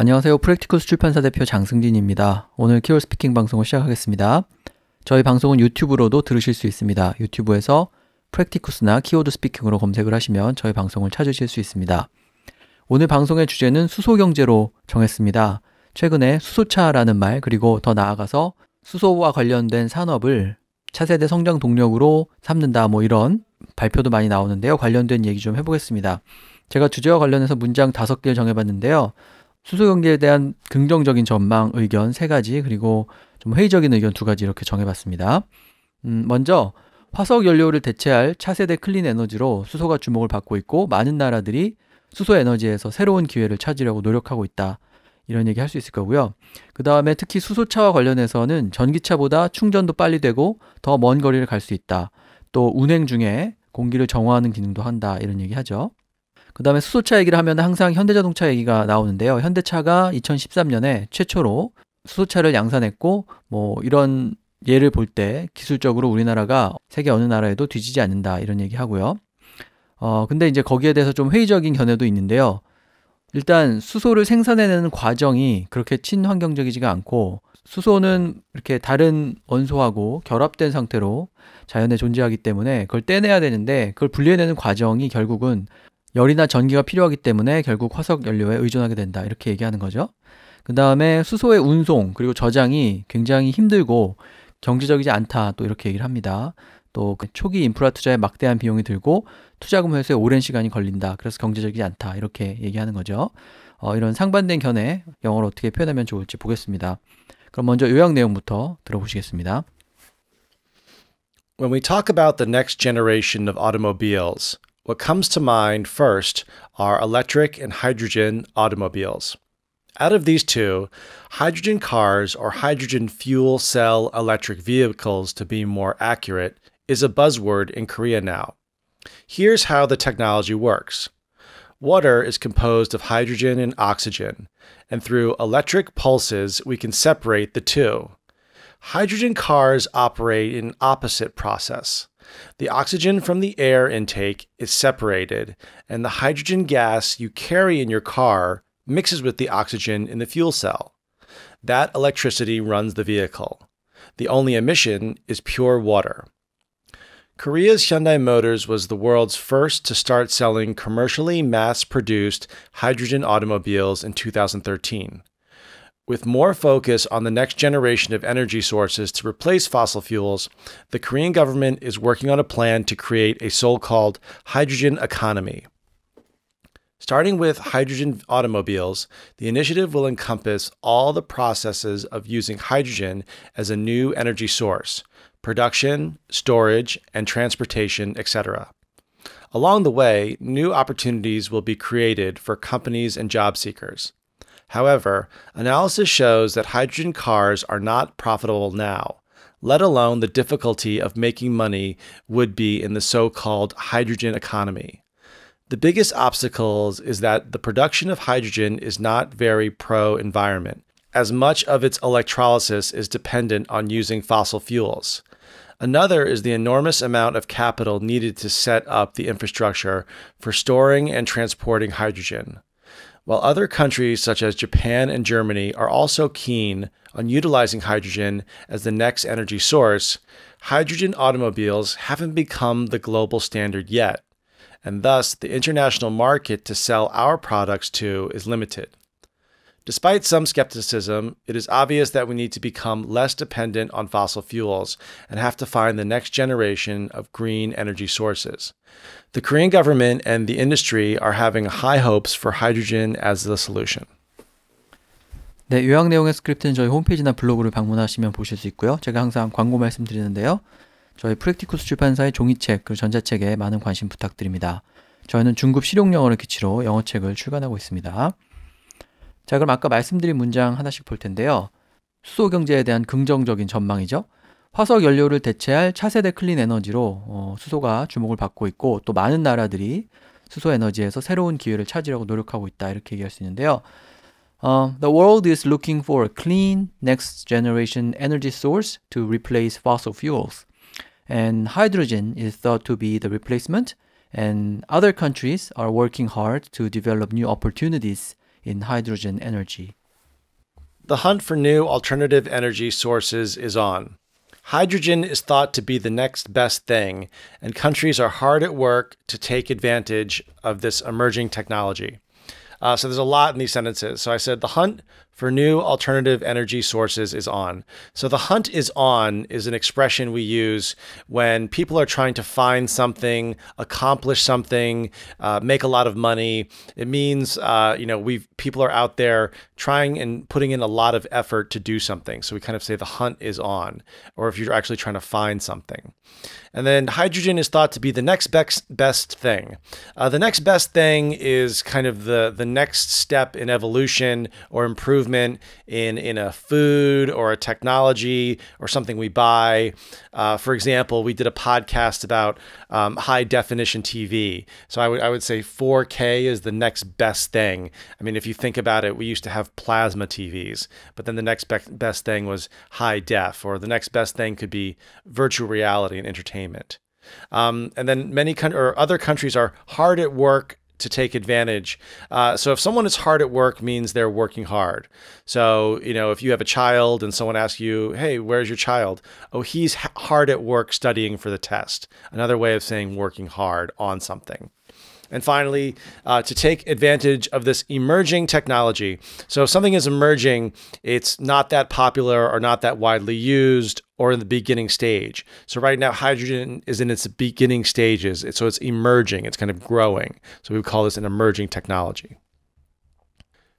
안녕하세요. 프랙티쿠스 출판사 대표 장승진입니다. 오늘 키워드 스피킹 방송을 시작하겠습니다. 저희 방송은 유튜브로도 들으실 수 있습니다. 유튜브에서 프랙티쿠스나 키워드 스피킹으로 검색을 하시면 저희 방송을 찾으실 수 있습니다. 오늘 방송의 주제는 수소경제로 정했습니다. 최근에 수소차라는 말, 그리고 더 나아가서 수소와 관련된 산업을 차세대 성장 동력으로 삼는다, 이런 발표도 많이 나오는데요. 관련된 얘기 좀 해보겠습니다. 제가 주제와 관련해서 문장 5개를 정해봤는데요. 수소경제에 대한 긍정적인 전망, 의견 3가지, 그리고 좀 회의적인 의견 2가지 이렇게 정해봤습니다. 먼저 화석 연료를 대체할 차세대 클린 에너지로 수소가 주목을 받고 있고 많은 나라들이 수소 에너지에서 새로운 기회를 찾으려고 노력하고 있다. 이런 얘기 할 수 있을 거고요. 그 다음에 특히 수소차와 관련해서는 전기차보다 충전도 빨리 되고 더 먼 거리를 갈 수 있다. 또 운행 중에 공기를 정화하는 기능도 한다. 이런 얘기 하죠. 그 다음에 수소차 얘기를 하면 항상 현대자동차 얘기가 나오는데요. 현대차가 2013년에 최초로 수소차를 양산했고 이런 예를 볼 때 기술적으로 우리나라가 세계 어느 나라에도 뒤지지 않는다 이런 얘기 하고요. 근데 이제 거기에 대해서 좀 회의적인 견해도 있는데요. 일단 수소를 생산해내는 과정이 그렇게 친환경적이지가 않고 수소는 이렇게 다른 원소하고 결합된 상태로 자연에 존재하기 때문에 그걸 떼내야 되는데 그걸 분리해내는 과정이 결국은 열이나 전기가 필요하기 때문에 결국 화석 연료에 의존하게 된다. 이렇게 얘기하는 거죠. 그 다음에 수소의 운송 그리고 저장이 굉장히 힘들고 경제적이지 않다. 또 이렇게 얘기를 합니다. 또 초기 인프라 투자에 막대한 비용이 들고 투자금 회수에 오랜 시간이 걸린다. 그래서 경제적이지 않다. 이렇게 얘기하는 거죠. 이런 상반된 견해 영어로 어떻게 표현하면 좋을지 보겠습니다. 그럼 먼저 요약 내용부터 들어보시겠습니다. When we talk about the next generation of automobiles, what comes to mind first are electric and hydrogen automobiles. Out of these two, hydrogen cars, or hydrogen fuel cell electric vehicles to be more accurate, is a buzzword in Korea now. Here's how the technology works. Water is composed of hydrogen and oxygen, and through electric pulses we can separate the two. Hydrogen cars operate in an opposite process. The oxygen from the air intake is separated, and the hydrogen gas you carry in your car mixes with the oxygen in the fuel cell. That electricity runs the vehicle. The only emission is pure water. Korea's Hyundai Motors was the world's first to start selling commercially mass-produced hydrogen automobiles in 2013. With more focus on the next generation of energy sources to replace fossil fuels, the Korean government is working on a plan to create a so-called hydrogen economy. Starting with hydrogen automobiles, the initiative will encompass all the processes of using hydrogen as a new energy source, production, storage, and transportation, etc. Along the way, new opportunities will be created for companies and job seekers. However, analysis shows that hydrogen cars are not profitable now, let alone the difficulty of making money would be in the so-called hydrogen economy. The biggest obstacles is that the production of hydrogen is not very pro-environment, as much of its electrolysis is dependent on using fossil fuels. Another is the enormous amount of capital needed to set up the infrastructure for storing and transporting hydrogen. While other countries such as Japan and Germany are also keen on utilizing hydrogen as the next energy source, hydrogen automobiles haven't become the global standard yet, and thus the international market to sell our products to is limited. Despite some skepticism, it is obvious that we need to become less dependent on fossil fuels and have to find the next generation of green energy sources. The Korean government and the industry are having high hopes for hydrogen as the solution. 네, 요약 내용의 스크립트는 저희 홈페이지나 블로그를 방문하시면 보실 수 있고요. 제가 항상 광고 말씀드리는데요. 저희 프랙티쿠스 출판사의 종이책 그리고 전자책에 많은 관심 부탁드립니다. 저희는 중급 실용영어를 기치로 영어책을 출간하고 있습니다. 자, 그럼 아까 말씀드린 문장 하나씩 볼 텐데요. 수소 경제에 대한 긍정적인 전망이죠. 화석 연료를 대체할 차세대 클린 에너지로 수소가 주목을 받고 있고 또 많은 나라들이 수소 에너지에서 새로운 기회를 찾으려고 노력하고 있다. 이렇게 얘기할 수 있는데요. The world is looking for a clean next generation energy source to replace fossil fuels. And hydrogen is thought to be the replacement. And other countries are working hard to develop new opportunities in hydrogen energy. The hunt for new alternative energy sources is on. Hydrogen is thought to be the next best thing, and countries are hard at work to take advantage of this emerging technology. So there's a lot in these sentences. So I said the hunt for new alternative energy sources is on. So the hunt is on is an expression we use when people are trying to find something, accomplish something, make a lot of money. It means, people are out there trying and putting in a lot of effort to do something. So we kind of say the hunt is on, or if you're actually trying to find something. And then hydrogen is thought to be the next best thing. The next best thing is kind of the next step in evolution or improvement in a food or a technology or something we buy. For example, we did a podcast about high definition TV. So I would say 4K is the next best thing. I mean, if you think about it, we used to have plasma TVs, but then the next best thing was high def, or the next best thing could be virtual reality and entertainment. And then other countries are hard at work to take advantage. So if someone is hard at work means they're working hard. So, if you have a child and someone asks you, hey, where's your child? Oh, he's hard at work studying for the test. Another way of saying working hard on something. And finally, to take advantage of this emerging technology. So if something is emerging, it's not that popular or not that widely used or in the beginning stage. So right now, hydrogen is in its beginning stages. So it's emerging. It's kind of growing. So we would call this an emerging technology.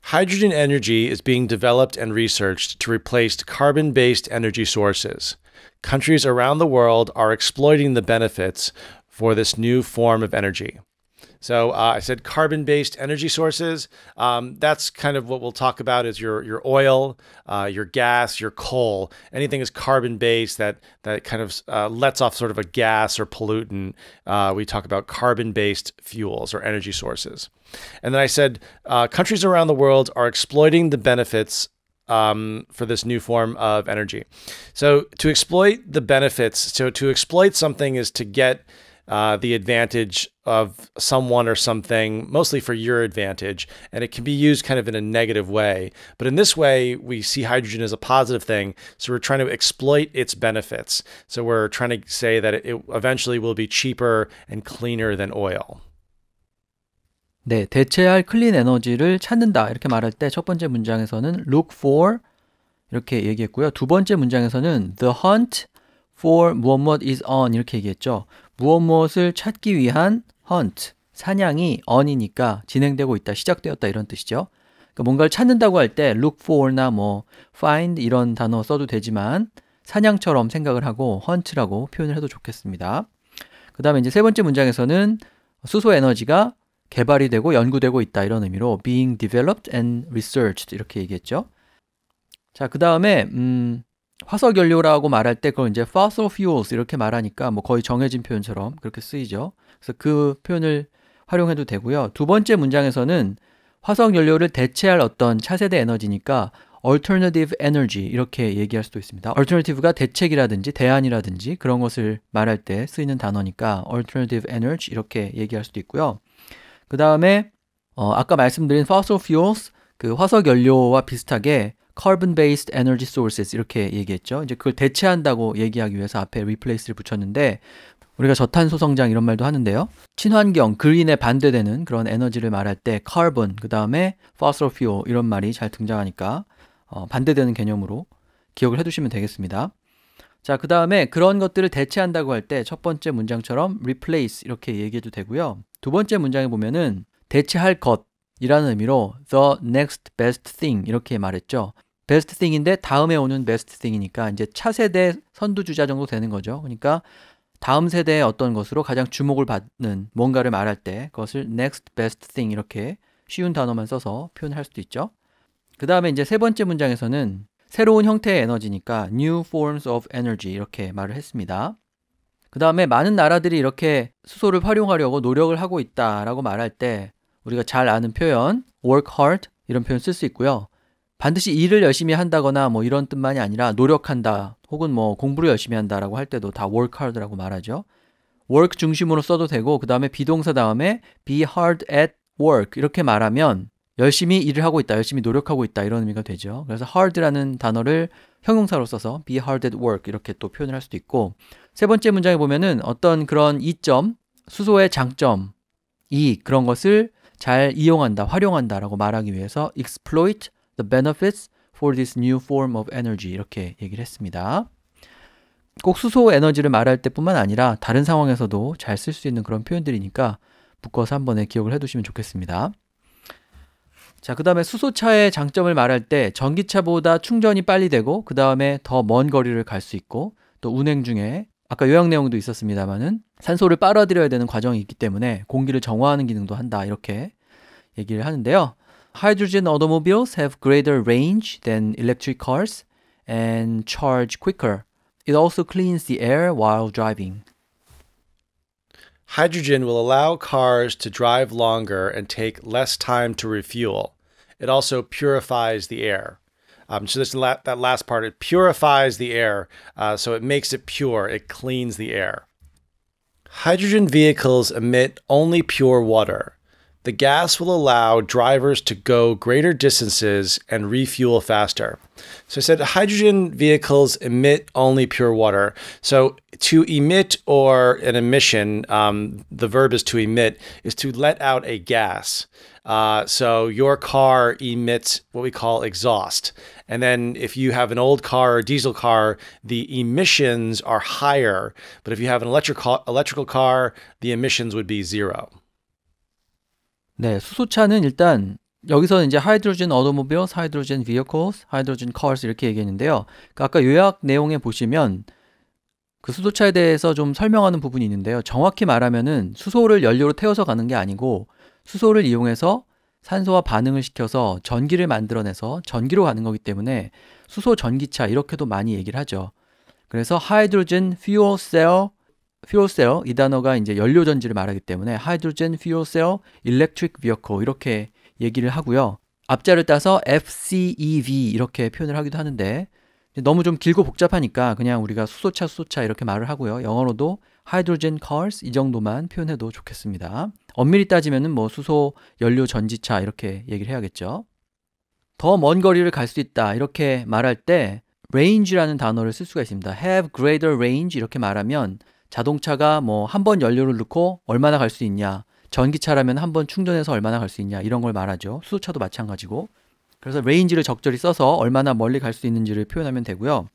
Hydrogen energy is being developed and researched to replace carbon-based energy sources. Countries around the world are exploiting the benefits for this new form of energy. So I said carbon-based energy sources. That's kind of what we'll talk about is your oil, your gas, your coal. Anything is carbon-based that kind of lets off sort of a gas or pollutant. We talk about carbon-based fuels or energy sources. And then I said countries around the world are exploiting the benefits for this new form of energy. So to exploit the benefits, so to exploit something is to get the advantage of someone or something, mostly for your advantage, and it can be used kind of in a negative way. But in this way, we see hydrogen as a positive thing, so we're trying to exploit its benefits. So we're trying to say that it eventually will be cheaper and cleaner than oil. 네, 대체할 클린 에너지를 찾는다 이렇게 말할 때 첫 번째 문장에서는 look for 이렇게 얘기했고요. 두 번째 문장에서는 the hunt for 무엇 is on 이렇게 얘기했죠. 무엇을 찾기 위한 hunt, 사냥이 on이니까 진행되고 있다, 시작되었다 이런 뜻이죠. 그러니까 뭔가를 찾는다고 할 때 look for나 find 이런 단어 써도 되지만 사냥처럼 생각을 하고 hunt라고 표현을 해도 좋겠습니다. 그 다음에 이제 세 번째 문장에서는 수소 에너지가 개발이 되고 연구되고 있다 이런 의미로 being developed and researched 이렇게 얘기했죠. 자, 그 다음에 화석 연료라고 말할 때 그걸 이제 fossil fuels 이렇게 말하니까 거의 정해진 표현처럼 그렇게 쓰이죠. 그래서 그 표현을 활용해도 되고요. 두 번째 문장에서는 화석 연료를 대체할 어떤 차세대 에너지니까 alternative energy 이렇게 얘기할 수도 있습니다. alternative가 대책이라든지 대안이라든지 그런 것을 말할 때 쓰이는 단어니까 alternative energy 이렇게 얘기할 수도 있고요. 그 다음에 아까 말씀드린 fossil fuels 그 화석 연료와 비슷하게 carbon-based energy sources 이렇게 얘기했죠. 이제 그걸 대체한다고 얘기하기 위해서 앞에 replace를 붙였는데 우리가 저탄소 성장 이런 말도 하는데요. 친환경, 그린에 반대되는 그런 에너지를 말할 때 carbon, 그 다음에 fossil fuel 이런 말이 잘 등장하니까 반대되는 개념으로 기억을 해두시면 되겠습니다. 자, 그 다음에 그런 것들을 대체한다고 할 때 첫 번째 문장처럼 replace 이렇게 얘기해도 되고요. 두 번째 문장에 보면은 대체할 것이라는 의미로 the next best thing 이렇게 말했죠. best thing인데 다음에 오는 best thing이니까 이제 차세대 선두주자 정도 되는 거죠. 그러니까 다음 세대의 어떤 것으로 가장 주목을 받는 뭔가를 말할 때 그것을 next best thing 이렇게 쉬운 단어만 써서 표현할 수도 있죠. 그 다음에 이제 세 번째 문장에서는 새로운 형태의 에너지니까 new forms of energy 이렇게 말을 했습니다. 그 다음에 많은 나라들이 이렇게 수소를 활용하려고 노력을 하고 있다라고 말할 때 우리가 잘 아는 표현 work hard 이런 표현 쓸 수 있고요. 반드시 일을 열심히 한다거나 이런 뜻만이 아니라 노력한다 혹은 공부를 열심히 한다라고 할 때도 다 work hard라고 말하죠. work 중심으로 써도 되고 그 다음에 비동사 다음에 be hard at work 이렇게 말하면 열심히 일을 하고 있다, 열심히 노력하고 있다 이런 의미가 되죠. 그래서 hard라는 단어를 형용사로 써서 be hard at work 이렇게 또 표현을 할 수도 있고 세 번째 문장에 보면은 어떤 그런 이점, 수소의 장점, 이익 그런 것을 잘 이용한다, 활용한다라고 말하기 위해서 exploit the benefits for this new form of energy 이렇게 얘기를 했습니다. 꼭 수소 에너지를 말할 때뿐만 아니라 다른 상황에서도 잘 쓸 수 있는 그런 표현들이니까 묶어서 한 번에 기억을 해두시면 좋겠습니다. 자, 그 다음에 수소차의 장점을 말할 때 전기차보다 충전이 빨리 되고 그 다음에 더 먼 거리를 갈 수 있고 또 운행 중에 아까 요약 내용도 있었습니다만은 산소를 빨아들여야 되는 과정이 있기 때문에 공기를 정화하는 기능도 한다 이렇게 얘기를 하는데요. Hydrogen automobiles have greater range than electric cars and charge quicker. It also cleans the air while driving. Hydrogen will allow cars to drive longer and take less time to refuel. It also purifies the air. So that last part, it purifies the air, so it makes it pure. It cleans the air. Hydrogen vehicles emit only pure water. The gas will allow drivers to go greater distances and refuel faster. So I said hydrogen vehicles emit only pure water. So to emit or an emission, the verb is to emit, is to let out a gas. So your car emits what we call exhaust. And then if you have an old car or diesel car, the emissions are higher. But if you have an electrical car, the emissions would be zero. 네, 수소차는 일단 여기서는 이제 hydrogen automobiles, hydrogen vehicles, hydrogen cars 이렇게 얘기했는데요. 그러니까 아까 요약 내용에 보시면 그 수소차에 대해서 좀 설명하는 부분이 있는데요. 정확히 말하면은 수소를 연료로 태워서 가는 게 아니고 수소를 이용해서 산소와 반응을 시켜서 전기를 만들어내서 전기로 가는 거기 때문에 수소 전기차 이렇게도 많이 얘기를 하죠. 그래서 hydrogen fuel cell 이 단어가 이제 연료 전지를 말하기 때문에 hydrogen fuel cell electric vehicle 이렇게 얘기를 하고요. 앞자를 따서 FCEV 이렇게 표현을 하기도 하는데 너무 좀 길고 복잡하니까 그냥 우리가 수소차 이렇게 말을 하고요. 영어로도 hydrogen cars 이 정도만 표현해도 좋겠습니다. 엄밀히 따지면은 뭐 수소 연료 전지차 이렇게 얘기를 해야겠죠. 더 먼 거리를 갈 수 있다 이렇게 말할 때 range라는 단어를 쓸 수가 있습니다. have greater range 이렇게 말하면 자동차가 뭐 한 번 연료를 넣고 얼마나 갈 수 있냐, 전기차라면 한 번 충전해서 얼마나 갈 수 있냐 이런 걸 말하죠. 수소차도 마찬가지고. 그래서 range를 적절히 써서 얼마나 멀리 갈 수 있는지를 표현하면 되고요.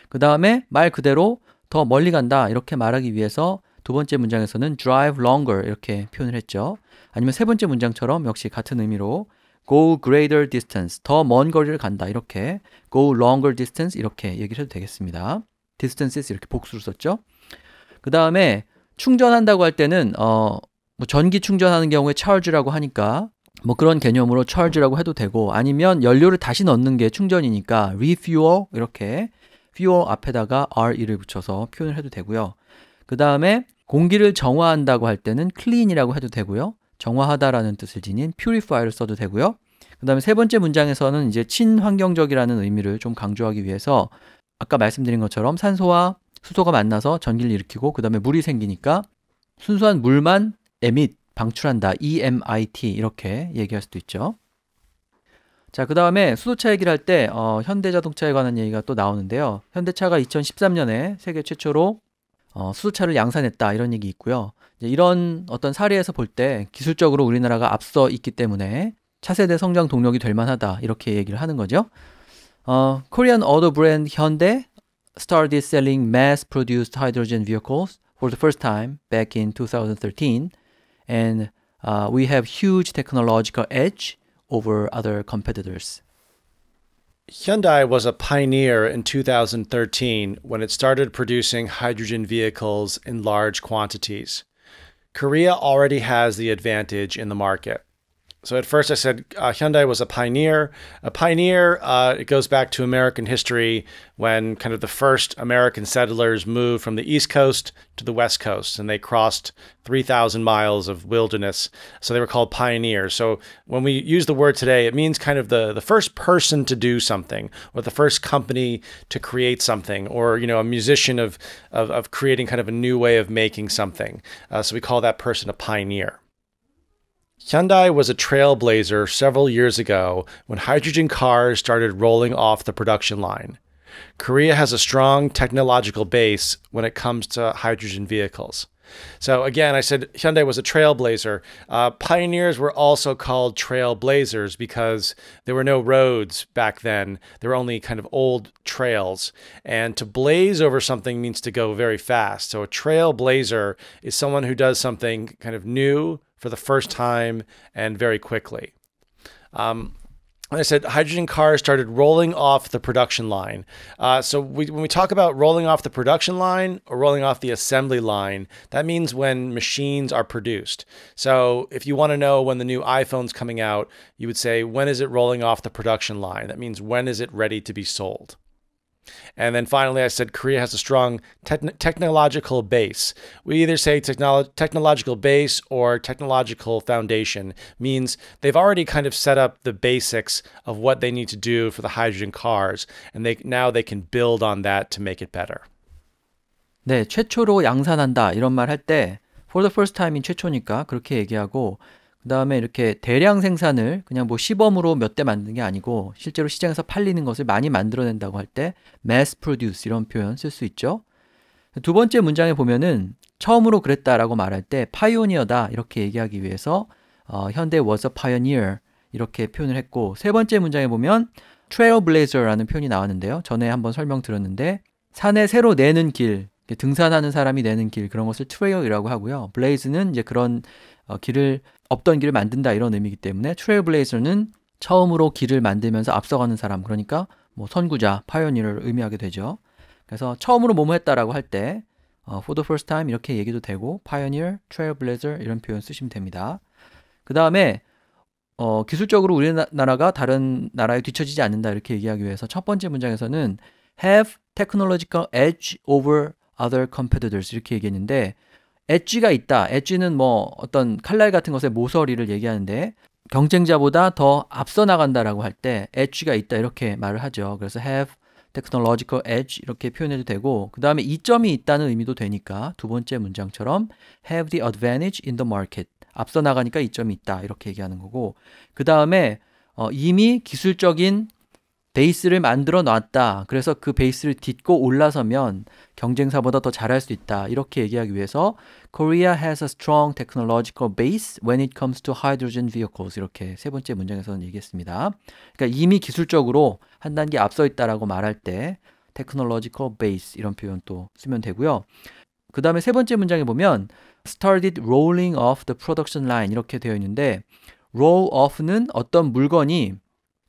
그 다음에 말 그대로 더 멀리 간다 이렇게 말하기 위해서 두 번째 문장에서는 drive longer 이렇게 표현을 했죠. 아니면 세 번째 문장처럼 역시 같은 의미로 go greater distance 더 먼 거리를 간다 이렇게 go longer distance 이렇게 얘기를 해도 되겠습니다. distances 이렇게 복수로 썼죠. 그 다음에 충전한다고 할 때는 뭐 전기 충전하는 경우에 charge라고 하니까 뭐 그런 개념으로 charge라고 해도 되고 아니면 연료를 다시 넣는 게 충전이니까 refuel 이렇게 fuel 앞에다가 re를 붙여서 표현을 해도 되고요. 그 다음에 공기를 정화한다고 할 때는 clean이라고 해도 되고요. 정화하다라는 뜻을 지닌 purify를 써도 되고요. 그 다음에 세 번째 문장에서는 이제 친환경적이라는 의미를 좀 강조하기 위해서 아까 말씀드린 것처럼 산소와 수소가 만나서 전기를 일으키고 그 다음에 물이 생기니까 순수한 물만 emit, 방출한다. EMIT 이렇게 얘기할 수도 있죠. 자, 그 다음에 수소차 얘기를 할 때 현대자동차에 관한 얘기가 또 나오는데요. 현대차가 2013년에 세계 최초로 수소차를 양산했다 이런 얘기 있고요. 이제 이런 어떤 사례에서 볼 때 기술적으로 우리나라가 앞서 있기 때문에 차세대 성장 동력이 될 만하다 이렇게 얘기를 하는 거죠. Korean auto brand Hyundai started selling mass-produced hydrogen vehicles for the first time back in 2013, and we have huge technological edge over other competitors. Hyundai was a pioneer in 2013 when it started producing hydrogen vehicles in large quantities. Korea already has the advantage in the market. So at first I said Hyundai was a pioneer. A pioneer, it goes back to American history when kind of the first American settlers moved from the East Coast to the West Coast, and they crossed 3,000 miles of wilderness. So they were called pioneers. So when we use the word today, it means kind of the first person to do something, or the first company to create something, or a musician of creating kind of a new way of making something. So we call that person a pioneer. Hyundai was a trailblazer several years ago when hydrogen cars started rolling off the production line. Korea has a strong technological base when it comes to hydrogen vehicles. So again, I said Hyundai was a trailblazer. Pioneers were also called trailblazers because there were no roads back then. There were only kind of old trails. And to blaze over something means to go very fast. So a trailblazer is someone who does something kind of new for the first time and very quickly. I said hydrogen cars started rolling off the production line. When we talk about rolling off the production line or rolling off the assembly line, that means when machines are produced. So if you want to know when the new iPhone's coming out, you would say, when is it rolling off the production line? That means when is it ready to be sold? And then finally, I said Korea has a strong technological base. We either say technological base or technological foundation, means they've already kind of set up the basics of what they need to do for the hydrogen cars, and now they can build on that to make it better. 네, 최초로 양산한다 이런 말 할 때 for the first time인 최초니까 그렇게 얘기하고 그 다음에 이렇게 대량 생산을 그냥 뭐 시범으로 몇 대 만드는 게 아니고 실제로 시장에서 팔리는 것을 많이 만들어낸다고 할 때 mass produce 이런 표현 쓸 수 있죠. 두 번째 문장에 보면은 처음으로 그랬다라고 말할 때 pioneer다 이렇게 얘기하기 위해서 현대 was a pioneer 이렇게 표현을 했고 세 번째 문장에 보면 trailblazer라는 표현이 나왔는데요. 전에 한번 설명드렸는데 산에 새로 내는 길 등산하는 사람이 내는 길 그런 것을 trail이라고 하고요. blaze는 이제 그런 길을 없던 길을 만든다 이런 의미이기 때문에 trailblazer는 처음으로 길을 만들면서 앞서가는 사람 그러니까 뭐 선구자, pioneer를 의미하게 되죠. 그래서 처음으로 뭐뭐 했다라고 할 때 for the first time 이렇게 얘기도 되고 pioneer, trailblazer 이런 표현 쓰시면 됩니다. 그 다음에 기술적으로 우리나라가 다른 나라에 뒤처지지 않는다 이렇게 얘기하기 위해서 첫 번째 문장에서는 have technological edge over other competitors 이렇게 얘기했는데 엣지가 있다. 엣지는 뭐 어떤 칼날 같은 것의 모서리를 얘기하는데 경쟁자보다 더 앞서 나간다라고 할 때 엣지가 있다 이렇게 말을 하죠. 그래서 have technological edge 이렇게 표현해도 되고 그 다음에 이점이 있다는 의미도 되니까 두 번째 문장처럼 have the advantage in the market 앞서 나가니까 이점이 있다 이렇게 얘기하는 거고 그 다음에 이미 기술적인 베이스를 만들어 놨다. 그래서 그 베이스를 딛고 올라서면 경쟁사보다 더 잘할 수 있다. 이렇게 얘기하기 위해서 Korea has a strong technological base when it comes to hydrogen vehicles. 이렇게 세 번째 문장에서는 얘기했습니다. 그러니까 이미 기술적으로 한 단계 앞서 있다라고 말할 때 technological base 이런 표현 또 쓰면 되고요. 그 다음에 세 번째 문장에 보면 started rolling off the production line 이렇게 되어 있는데 roll off는 어떤 물건이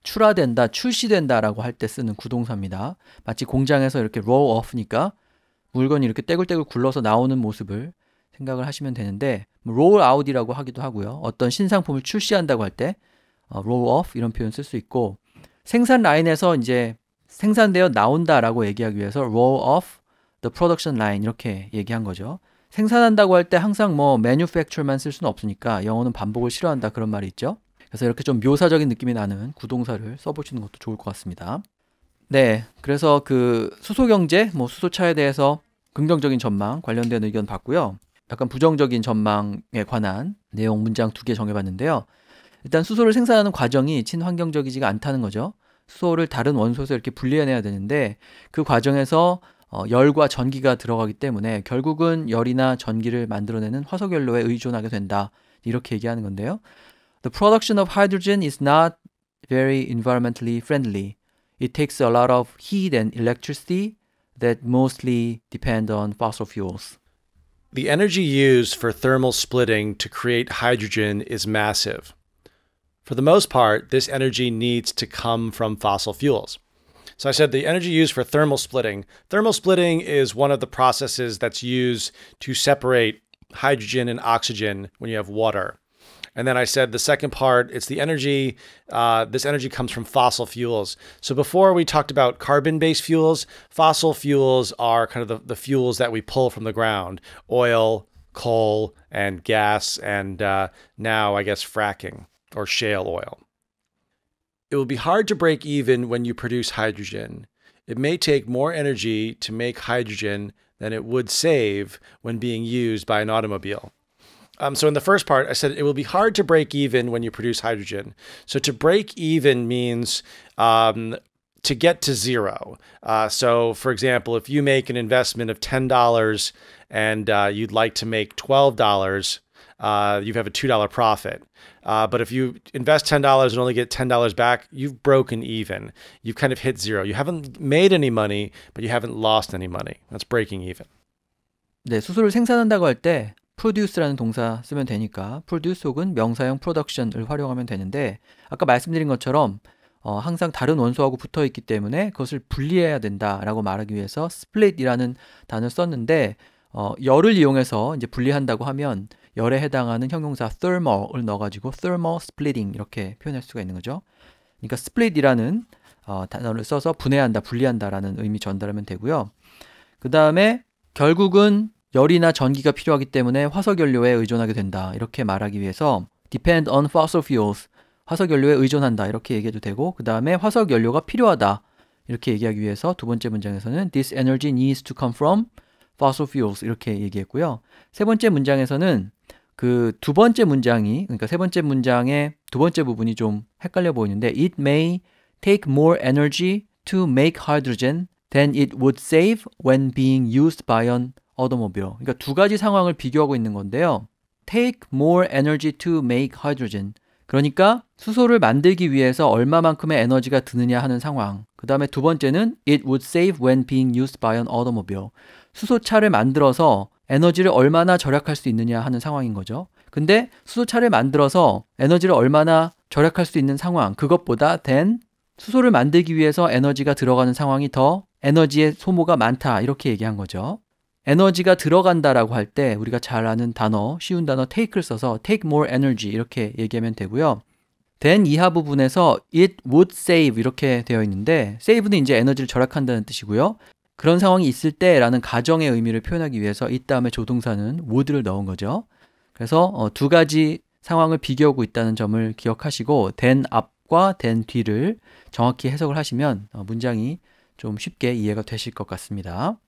출하된다, 출시된다라고 할 때 쓰는 구동사입니다. 마치 공장에서 이렇게 roll off니까 물건이 이렇게 떼굴떼굴 굴러서 나오는 모습을 생각을 하시면 되는데 roll out이라고 하기도 하고요. 어떤 신상품을 출시한다고 할 때 roll off 이런 표현 쓸 수 있고 생산 라인에서 이제 생산되어 나온다라고 얘기하기 위해서 roll off the production line 이렇게 얘기한 거죠. 생산한다고 할 때 항상 뭐 manufacture만 쓸 수는 없으니까 영어는 반복을 싫어한다 그런 말이 있죠. 그래서 이렇게 좀 묘사적인 느낌이 나는 구동사를 써보시는 것도 좋을 것 같습니다. 네, 그래서 그 수소경제, 뭐 수소차에 대해서 긍정적인 전망 관련된 의견 봤고요. 약간 부정적인 전망에 관한 내용 문장 2개 정해봤는데요. 일단 수소를 생산하는 과정이 친환경적이지가 않다는 거죠. 수소를 다른 원소에서 이렇게 분리해내야 되는데 그 과정에서 열과 전기가 들어가기 때문에 결국은 열이나 전기를 만들어내는 화석연료에 의존하게 된다. 이렇게 얘기하는 건데요. The production of hydrogen is not very environmentally friendly. It takes a lot of heat and electricity that mostly depend on fossil fuels. The energy used for thermal splitting to create hydrogen is massive. For the most part, this energy needs to come from fossil fuels. So I said the energy used for thermal splitting. Thermal splitting is one of the processes that's used to separate hydrogen and oxygen when you have water. And then I said the second part, it's the energy, this energy comes from fossil fuels. So before we talked about carbon-based fuels, fossil fuels are kind of the fuels that we pull from the ground. Oil, coal, and gas, and now I guess fracking or shale oil. It will be hard to break even when you produce hydrogen. It may take more energy to make hydrogen than it would save when being used by an automobile. So in the first part, I said it will be hard to break even when you produce hydrogen. So to break even means to get to zero. So for example, if you make an investment of $10 and you'd like to make $12, you have a $2 profit. But if you invest $10 and only get $10 back, you've broken even. You've kind of hit zero. You haven't made any money, but you haven't lost any money. That's breaking even. 네, 수소를 생산한다고 할 때 produce라는 동사 쓰면 되니까 produce 혹은 명사형 production을 활용하면 되는데 아까 말씀드린 것처럼 항상 다른 원소하고 붙어 있기 때문에 그것을 분리해야 된다라고 말하기 위해서 split이라는 단어를 썼는데 열을 이용해서 이제 분리한다고 하면 열에 해당하는 형용사 thermal을 넣어가지고 thermal splitting 이렇게 표현할 수가 있는 거죠. 그러니까 split이라는 단어를 써서 분해한다, 분리한다라는 의미 전달하면 되고요. 그 다음에 결국은 열이나 전기가 필요하기 때문에 화석연료에 의존하게 된다. 이렇게 말하기 위해서 depend on fossil fuels, 화석연료에 의존한다. 이렇게 얘기해도 되고 그 다음에 화석연료가 필요하다. 이렇게 얘기하기 위해서 두 번째 문장에서는 this energy needs to come from fossil fuels 이렇게 얘기했고요. 세 번째 문장에서는 그 두 번째 문장이 그러니까 세 번째 문장의 두 번째 부분이 좀 헷갈려 보이는데 it may take more energy to make hydrogen than it would save when being used by an automobile. 그러니까 두 가지 상황을 비교하고 있는 건데요. Take more energy to make hydrogen. 그러니까 수소를 만들기 위해서 얼마만큼의 에너지가 드느냐 하는 상황. 그 다음에 두 번째는 it would save when being used by an automobile. 수소차를 만들어서 에너지를 얼마나 절약할 수 있느냐 하는 상황인 거죠. 근데 수소차를 만들어서 에너지를 얼마나 절약할 수 있는 상황, 그것보다 than 수소를 만들기 위해서 에너지가 들어가는 상황이 더 에너지의 소모가 많다 이렇게 얘기한 거죠. 에너지가 들어간다라고 할 때 우리가 잘 아는 단어, 쉬운 단어 take를 써서 take more energy 이렇게 얘기하면 되고요. then 이하 부분에서 it would save 이렇게 되어 있는데 save는 이제 에너지를 절약한다는 뜻이고요. 그런 상황이 있을 때라는 가정의 의미를 표현하기 위해서 이 다음에 조동사는 would를 넣은 거죠. 그래서 두 가지 상황을 비교하고 있다는 점을 기억하시고 then 앞과 then 뒤를 정확히 해석을 하시면 문장이 좀 쉽게 이해가 되실 것 같습니다.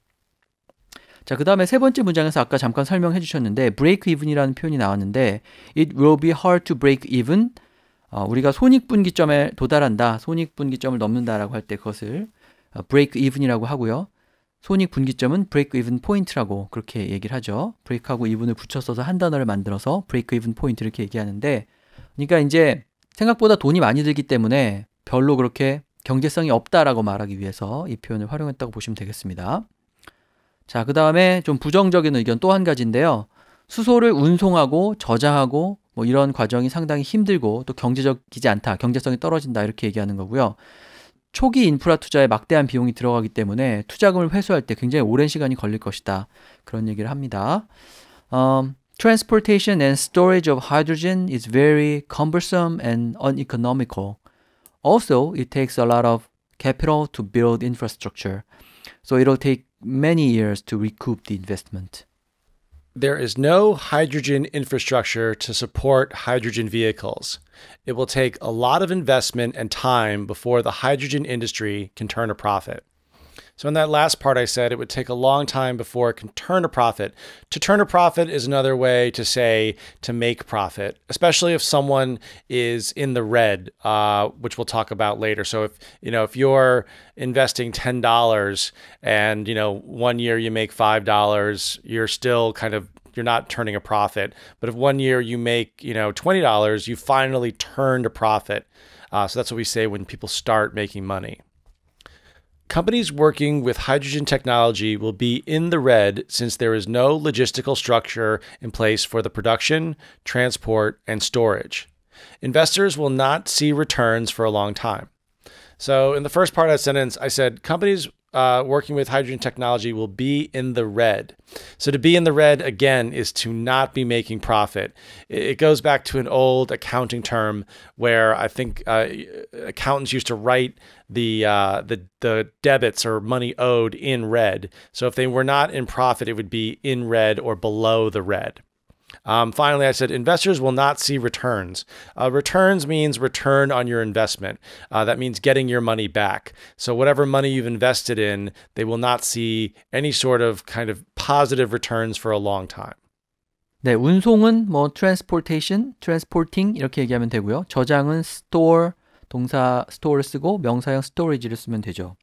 자, 그 다음에 세 번째 문장에서 아까 잠깐 설명해 주셨는데 break even이라는 표현이 나왔는데 it will be hard to break even 우리가 손익분기점에 도달한다, 손익분기점을 넘는다라고 할 때 그것을 break even이라고 하고요. 손익분기점은 break even point라고 그렇게 얘기를 하죠. break하고 even을 붙여 써서 한 단어를 만들어서 break even point 이렇게 얘기하는데 그러니까 이제 생각보다 돈이 많이 들기 때문에 별로 그렇게 경제성이 없다라고 말하기 위해서 이 표현을 활용했다고 보시면 되겠습니다. 자, 그 다음에 좀 부정적인 의견 또 한 가지인데요. 수소를 운송하고 저장하고 뭐 이런 과정이 상당히 힘들고 또 경제적이지 않다, 경제성이 떨어진다 이렇게 얘기하는 거고요. 초기 인프라 투자에 막대한 비용이 들어가기 때문에 투자금을 회수할 때 굉장히 오랜 시간이 걸릴 것이다. 그런 얘기를 합니다. Transportation and storage of hydrogen is very cumbersome and uneconomical. Also, it takes a lot of capital to build infrastructure. So it'll take many years to recoup the investment. There is no hydrogen infrastructure to support hydrogen vehicles. It will take a lot of investment and time before the hydrogen industry can turn a profit. So in that last part, I said it would take a long time before it can turn a profit. To turn a profit is another way to say to make profit, especially if someone is in the red, which we'll talk about later. So if you're investing $10 and 1 year you make $5, you're still you're not turning a profit. But if 1 year you make $20, you finally turned a profit. So that's what we say when people start making money. Companies working with hydrogen technology will be in the red since there is no logistical structure in place for the production, transport, and storage. Investors will not see returns for a long time. So in the first part of that sentence, I said companies working with hydrogen technology will be in the red. So to be in the red, again, is to not be making profit. It goes back to an old accounting term where I think accountants used to write the debits or money owed in red. So if they were not in profit, it would be in red or below the red. Finally, I said investors will not see returns. Returns means return on your investment. That means getting your money back. So whatever money you've invested in, they will not see any sort of kind of positive returns for a long time. 네, 운송은 뭐 transportation, transporting 이렇게 얘기하면 되고요. 저장은 store, 동사 store를 쓰고 명사형 storage를 쓰면 되죠.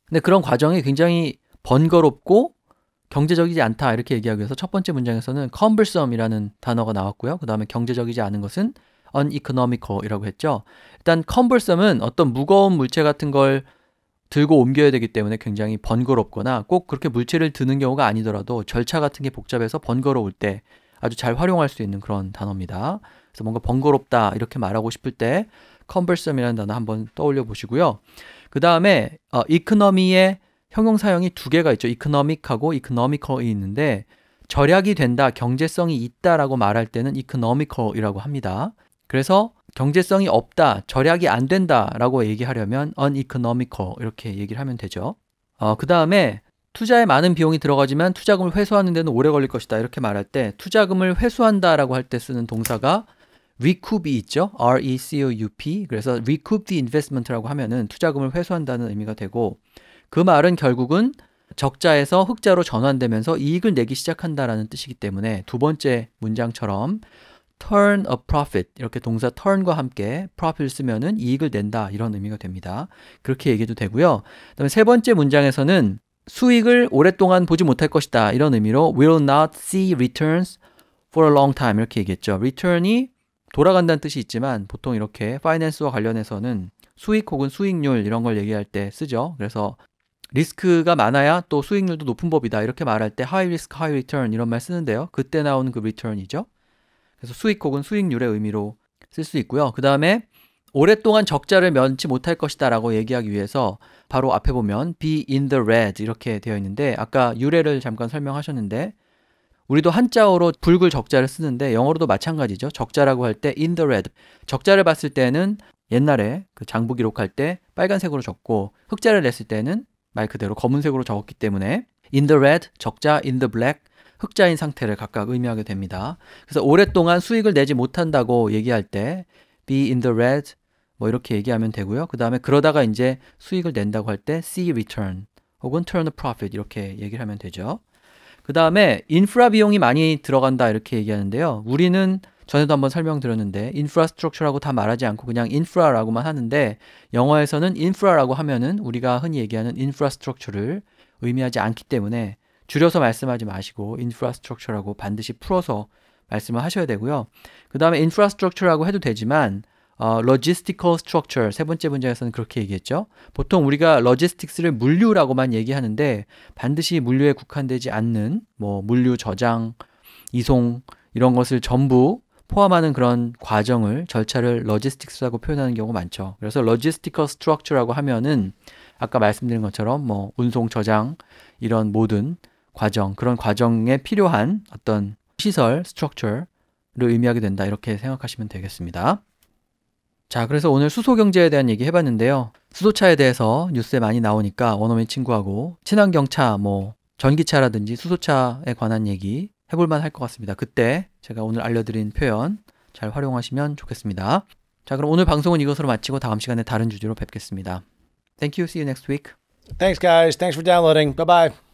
근데 그런 과정이 굉장히 번거롭고 경제적이지 않다 이렇게 얘기하기 위해서 첫 번째 문장에서는 cumbersome이라는 단어가 나왔고요. 그 다음에 경제적이지 않은 것은 uneconomical이라고 했죠. 일단 cumbersome은 어떤 무거운 물체 같은 걸 들고 옮겨야 되기 때문에 굉장히 번거롭거나 꼭 그렇게 물체를 드는 경우가 아니더라도 절차 같은 게 복잡해서 번거로울 때 아주 잘 활용할 수 있는 그런 단어입니다. 그래서 뭔가 번거롭다 이렇게 말하고 싶을 때 cumbersome이라는 단어 한번 떠올려 보시고요. 그 다음에 economy의 형용사형이 두 개가 있죠. economic하고 economical이 있는데 절약이 된다, 경제성이 있다라고 말할 때는 economical이라고 합니다. 그래서 경제성이 없다, 절약이 안 된다라고 얘기하려면 uneconomical 이렇게 얘기를 하면 되죠. 그 다음에 투자에 많은 비용이 들어가지만 투자금을 회수하는 데는 오래 걸릴 것이다 이렇게 말할 때 투자금을 회수한다라고 할 때 쓰는 동사가 recoup이 있죠. R-E-C-O-U-P. 그래서 recoup the investment라고 하면은 투자금을 회수한다는 의미가 되고 그 말은 결국은 적자에서 흑자로 전환되면서 이익을 내기 시작한다라는 뜻이기 때문에 두 번째 문장처럼 turn a profit 이렇게 동사 turn과 함께 profit을 쓰면은 이익을 낸다 이런 의미가 됩니다. 그렇게 얘기해도 되고요. 그다음에 세 번째 문장에서는 수익을 오랫동안 보지 못할 것이다 이런 의미로 will not see returns for a long time 이렇게 얘기했죠. return이 돌아간다는 뜻이 있지만 보통 이렇게 파이낸스와 관련해서는 수익 혹은 수익률 이런 걸 얘기할 때 쓰죠. 그래서 리스크가 많아야 또 수익률도 높은 법이다 이렇게 말할 때 high risk, high return 이런 말 쓰는데요. 그때 나오는 그 return이죠. 그래서 수익 혹은 수익률의 의미로 쓸 수 있고요. 그 다음에 오랫동안 적자를 면치 못할 것이다 라고 얘기하기 위해서 바로 앞에 보면 be in the red 이렇게 되어 있는데 아까 유래를 잠깐 설명하셨는데 우리도 한자어로 붉을 적자를 쓰는데 영어로도 마찬가지죠. 적자라고 할 때 in the red. 적자를 봤을 때는 옛날에 그 장부 기록할 때 빨간색으로 적고 흑자를 냈을 때는 말 그대로 검은색으로 적었기 때문에 in the red, 적자, in the black, 흑자인 상태를 각각 의미하게 됩니다. 그래서 오랫동안 수익을 내지 못한다고 얘기할 때 be in the red 뭐 이렇게 얘기하면 되고요. 그 다음에 그러다가 이제 수익을 낸다고 할 때 see return 혹은 turn a profit 이렇게 얘기를 하면 되죠. 그 다음에 인프라 비용이 많이 들어간다 이렇게 얘기하는데요. 우리는 전에도 한번 설명드렸는데 인프라스트럭처라고 다 말하지 않고 그냥 인프라라고만 하는데 영어에서는 인프라라고 하면은 우리가 흔히 얘기하는 인프라스트럭처를 의미하지 않기 때문에 줄여서 말씀하지 마시고 인프라스트럭처라고 반드시 풀어서 말씀을 하셔야 되고요. 그 다음에 인프라스트럭처라고 해도 되지만 logistical structure 세 번째 문장에서는 그렇게 얘기했죠. 보통 우리가 logistics를 물류라고만 얘기하는데 반드시 물류에 국한되지 않는 뭐 물류 저장, 이송 이런 것을 전부 포함하는 그런 과정을 절차를 logistics라고 표현하는 경우가 많죠. 그래서 logistical structure라고 하면은 아까 말씀드린 것처럼 뭐 운송, 저장 이런 모든 과정, 그런 과정에 필요한 어떤 시설, structure를 의미하게 된다 이렇게 생각하시면 되겠습니다. 자, 그래서 오늘 수소 경제에 대한 얘기 해봤는데요. 수소차에 대해서 뉴스에 많이 나오니까 원어민 친구하고 친환경차, 뭐 전기차라든지 수소차에 관한 얘기 해볼만 할 것 같습니다. 그때 제가 오늘 알려드린 표현 잘 활용하시면 좋겠습니다. 자, 그럼 오늘 방송은 이것으로 마치고 다음 시간에 다른 주제로 뵙겠습니다. Thank you. See you next week. Thanks, guys. Thanks for downloading. Bye-bye.